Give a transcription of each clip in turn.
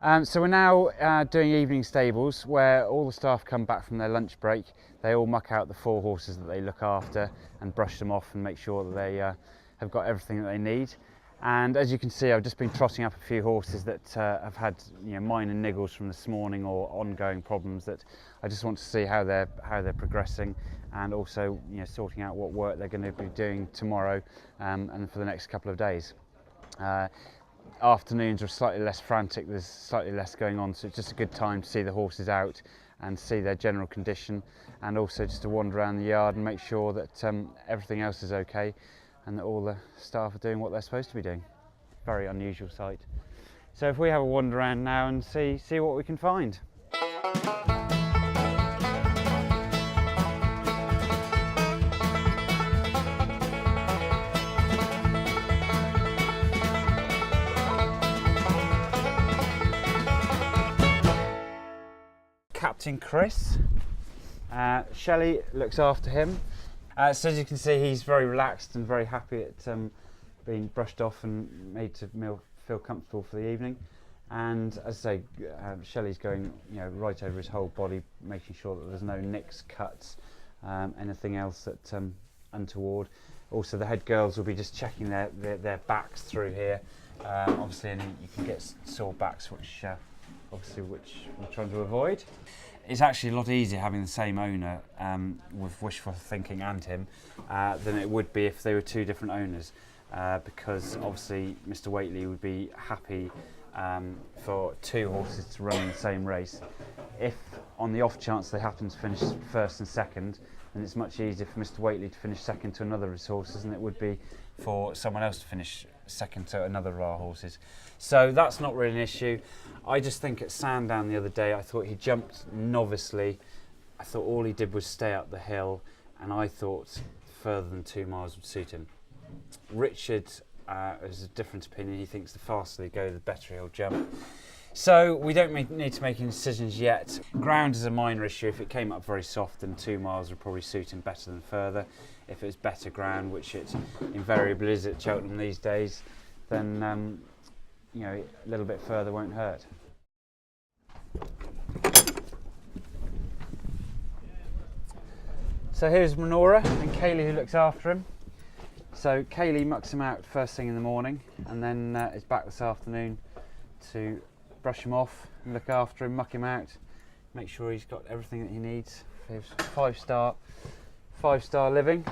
So we're now doing evening stables where all the staff come back from their lunch break. They all muck out the 4 horses that they look after and brush them off and make sure that they have got everything that they need. And as you can see, I've just been trotting up a few horses that have had minor niggles from this morning or ongoing problems that I just want to see how they're progressing, and also sorting out what work they're going to be doing tomorrow and for the next couple of days. Afternoons are slightly less frantic, there's slightly less going on, so it's just a good time to see the horses out and see their general condition, and also just to wander around the yard and make sure that everything else is okay and that all the staff are doing what they're supposed to be doing. Very unusual sight. So if we have a wander around now and see what we can find. Captain Chris. Shelley looks after him. So as you can see, he's very relaxed and very happy at being brushed off and made to feel comfortable for the evening. And as I say, Shelley's going right over his whole body, making sure that there's no nicks, cuts, anything else that untoward. Also, the head girls will be just checking their backs through here. Obviously, you can get sore backs, which we're trying to avoid. It's actually a lot easier having the same owner with wishful thinking and him than it would be if they were 2 different owners, because obviously Mr. Whately would be happy for 2 horses to run in the same race. If on the off chance they happen to finish first and second, then it's much easier for Mr. Whately to finish second to another of his horses than it would be for someone else to finish second to another of our horses. So that's not really an issue. I just think at Sandown the other day, I thought he jumped novicely. I thought all he did was stay up the hill, and I thought further than 2 miles would suit him. Richard has a different opinion. He thinks the faster they go, the better he'll jump. So we don't need to make any decisions yet. Ground is a minor issue. If it came up very soft, then 2 miles would probably suit him better than further. If it was better ground, which it invariably is at Cheltenham these days, then a little bit further won't hurt. So here's Menorah and Kaylee, who looks after him. So Kaylee mucks him out first thing in the morning, and then is back this afternoon to brush him off and look after him, muck him out, make sure he's got everything that he needs for his 5-star living.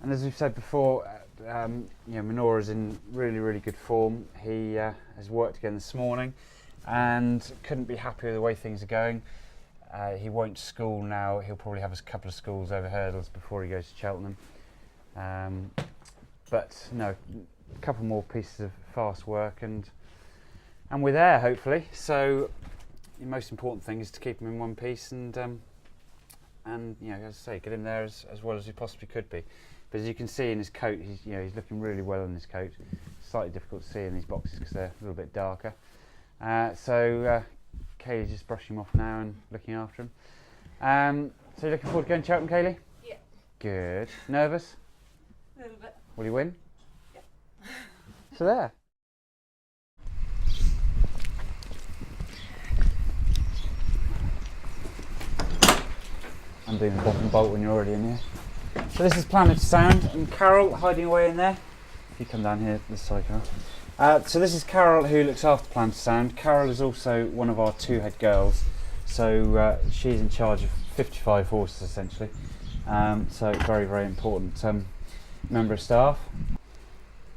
And as we've said before, Menorah's in really good form. He has worked again this morning and couldn't be happier with the way things are going. He won't school now. He'll probably have a couple of schools over hurdles before he goes to Cheltenham. But no, a couple more pieces of fast work and we're there, hopefully. So the most important thing is to keep him in one piece and as I say, get him there as well as he possibly could be. But as you can see in his coat, he's looking really well in his coat. Slightly difficult to see in these boxes because they're a little bit darker. So Kaylee's just brushing him off now and looking after him. So you're looking forward to going to Cheltenham, Kaylee? Yeah. Good. Nervous? A little bit. Will you win? Yeah. So there. I'm doing the bottom bolt when you're already in here. So this is Planet Sound and Carol hiding away in there. If you come down here, this side, Carol. So this is Carol, who looks after Planet Sound. Carol is also one of our 2 head girls, so she's in charge of 55 horses essentially. So very important member of staff.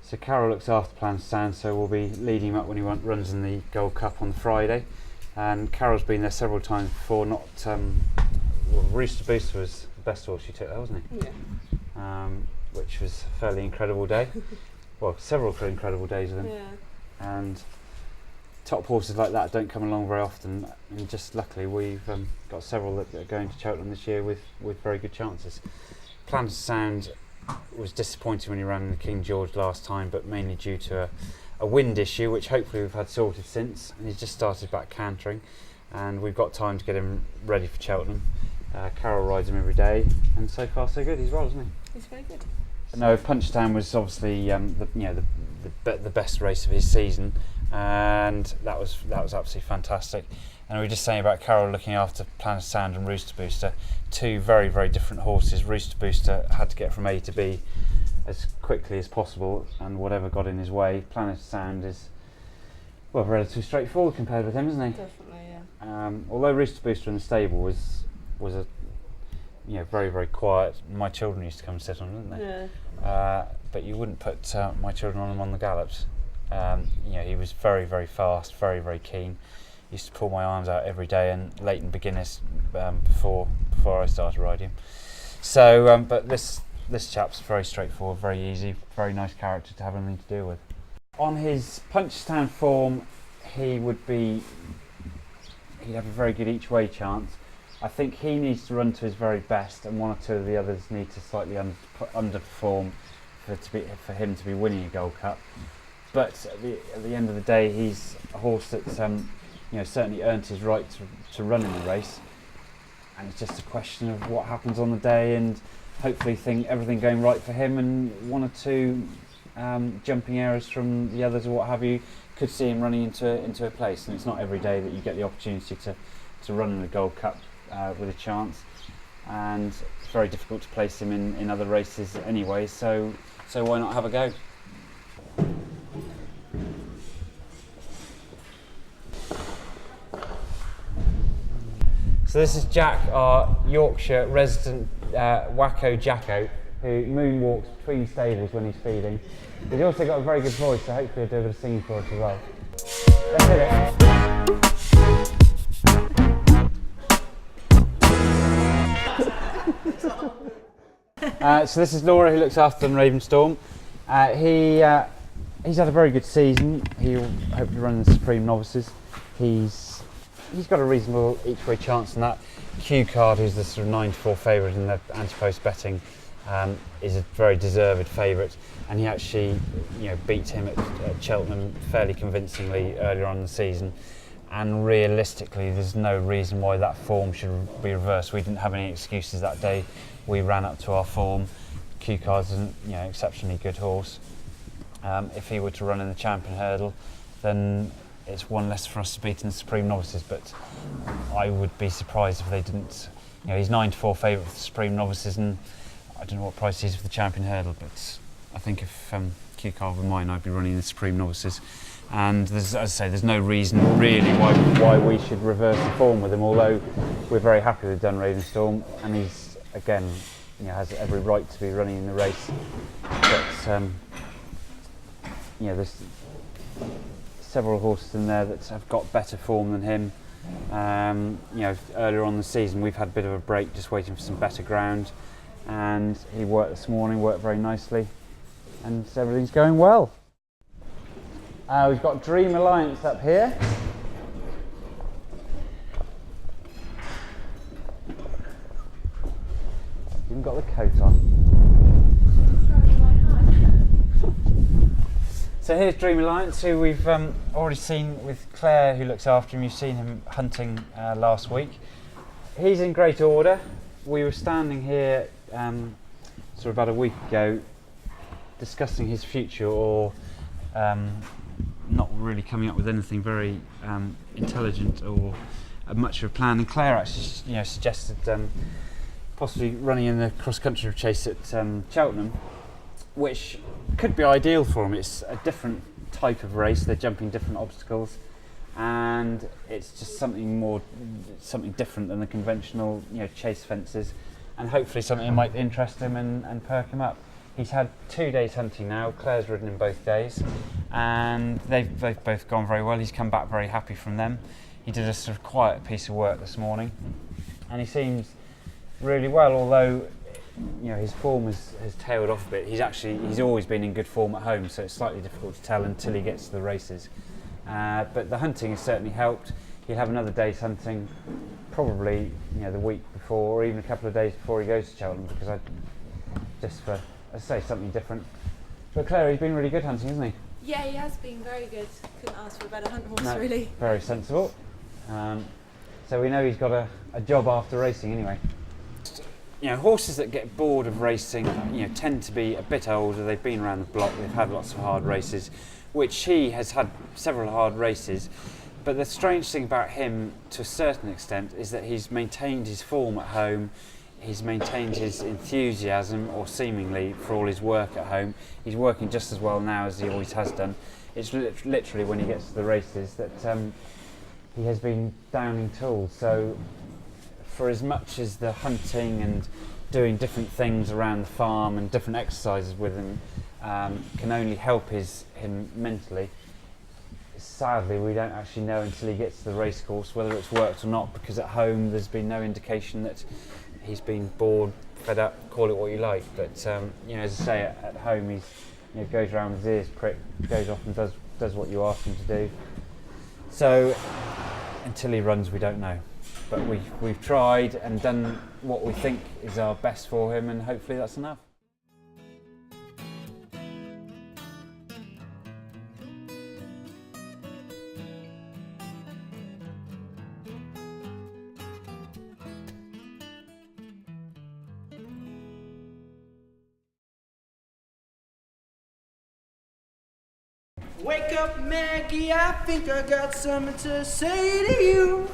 So Carol looks after Planet Sound, so we'll be leading him up when he runs in the Gold Cup on Friday. And Carol's been there several times before. Rooster Booster was the best horse you took there, wasn't he? Yeah. Which was a fairly incredible day. Well, several incredible days with him. Yeah. And top horses like that don't come along very often, and just luckily we've got several that are going to Cheltenham this year with very good chances. Planet Sound was disappointing when he ran the King George last time, but mainly due to a wind issue, which hopefully we've had sorted since, and he's just started back cantering, and we've got time to get him ready for Cheltenham. Carol rides him every day, and so far so good. He's well, isn't he? He's very good. No, Punchestown was obviously the best race of his season, and that was absolutely fantastic. And we were just saying about Carol looking after Planet Sound and Rooster Booster, two very, very different horses. Rooster Booster had to get from A to B as quickly as possible, and whatever got in his way. Planet Sound is, well, relatively straightforward compared with him, isn't he? Definitely, yeah. Although Rooster Booster in the stable was a very, very quiet. My children used to come and sit on him, didn't they? Yeah. But you wouldn't put my children on him on the gallops. He was very, very fast, very, very keen. Used to pull my arms out every day, and Leighton Beginners before I started riding him. So, but this chap's very straightforward, very easy, very nice character to have anything to do with. On his Punchestown form, he'd have a very good each way chance. I think he needs to run to his very best, and one or two of the others need to slightly underperform for him to be winning a Gold Cup. But at the end of the day, he's a horse that's certainly earned his right to run in the race, and it's just a question of what happens on the day, and hopefully everything going right for him, and one or two jumping errors from the others or what have you could see him running into a place. And it's not every day that you get the opportunity to run in the Gold Cup with a chance, and it's very difficult to place him in other races anyway, so why not have a go? So this is Jack, our Yorkshire resident wacko Jacko, who moonwalks between stables when he's feeding. He's also got a very good voice, so hopefully he'll do a bit of singing for us as well. Let's hit it. So this is Laura, who looks after them, Ravenstorm. He's had a very good season. He'll hopefully run the Supreme Novices. He's got a reasonable each way chance in that. Q Card, who's the sort of 9-4 favourite in the anti-post betting, is a very deserved favourite, and he actually beat him at Cheltenham fairly convincingly earlier on in the season. And realistically, there's no reason why that form should be reversed. We didn't have any excuses that day. We ran up to our form. Q Card's an exceptionally good horse. If he were to run in the Champion Hurdle, then it's one less for us to beat in the Supreme Novices, but I would be surprised if they didn't. He's 9-4 favourite for the Supreme Novices, and I don't know what price he is for the Champion Hurdle, but I think if Q Card were mine, I'd be running the Supreme Novices. And as I say, there's no reason really why we should reverse the form with him, although we're very happy with Dun Ravenstorm, and he's, again, has every right to be running in the race. But there's several horses in there that have got better form than him. Earlier on in the season, we've had a bit of a break, just waiting for some better ground, and he worked this morning, worked very nicely, and everything's going well. We've got Dream Alliance up here. You've got the coat on. So here's Dream Alliance, who we've already seen with Claire, who looks after him. You've seen him hunting last week. He's in great order. We were standing here sort of about a week ago discussing his future, or not really coming up with anything very intelligent or much of a plan. And Claire actually suggested possibly running in the cross-country chase at Cheltenham, which could be ideal for him. It's a different type of race, they're jumping different obstacles, and it's just something different than the conventional chase fences, and hopefully something that might interest him and perk him up. He's had 2 days hunting now. Claire's ridden him both days, and they've both gone very well. He's come back very happy from them. He did a sort of quiet piece of work this morning, and he seems really well, although his form has tailed off a bit. He's always been in good form at home, so it's slightly difficult to tell until he gets to the races. But the hunting has certainly helped. He'll have another day's hunting, probably the week before, or even a couple of days before he goes to Cheltenham, because just for, as I say, something different. But Claire, he's been really good hunting, hasn't he? Yeah, he has been very good. Couldn't ask for a better hunt horse, really. Very sensible. So we know he's got a job after racing anyway. you know, horses that get bored of racing, you know, tend to be a bit older. They've been around the block. They've had lots of hard races, which he has had several hard races. But the strange thing about him, to a certain extent, is that he's maintained his form at home. He's maintained his enthusiasm, or seemingly, for all his work at home. He's working just as well now as he always has done. It's literally when he gets to the races that he has been downing tools. So for as much as the hunting and doing different things around the farm and different exercises with him can only help him mentally, sadly we don't actually know until he gets to the race course whether it's worked or not, because at home there's been no indication that he's been bored, fed up, call it what you like. But you know, as I say, at home he's, you know, goes around with his ears pricked, goes off and does what you ask him to do. So until he runs, we don't know. But we've tried and done what we think is our best for him, and hopefully that's enough. Wake up, Maggie, I think I got something to say to you.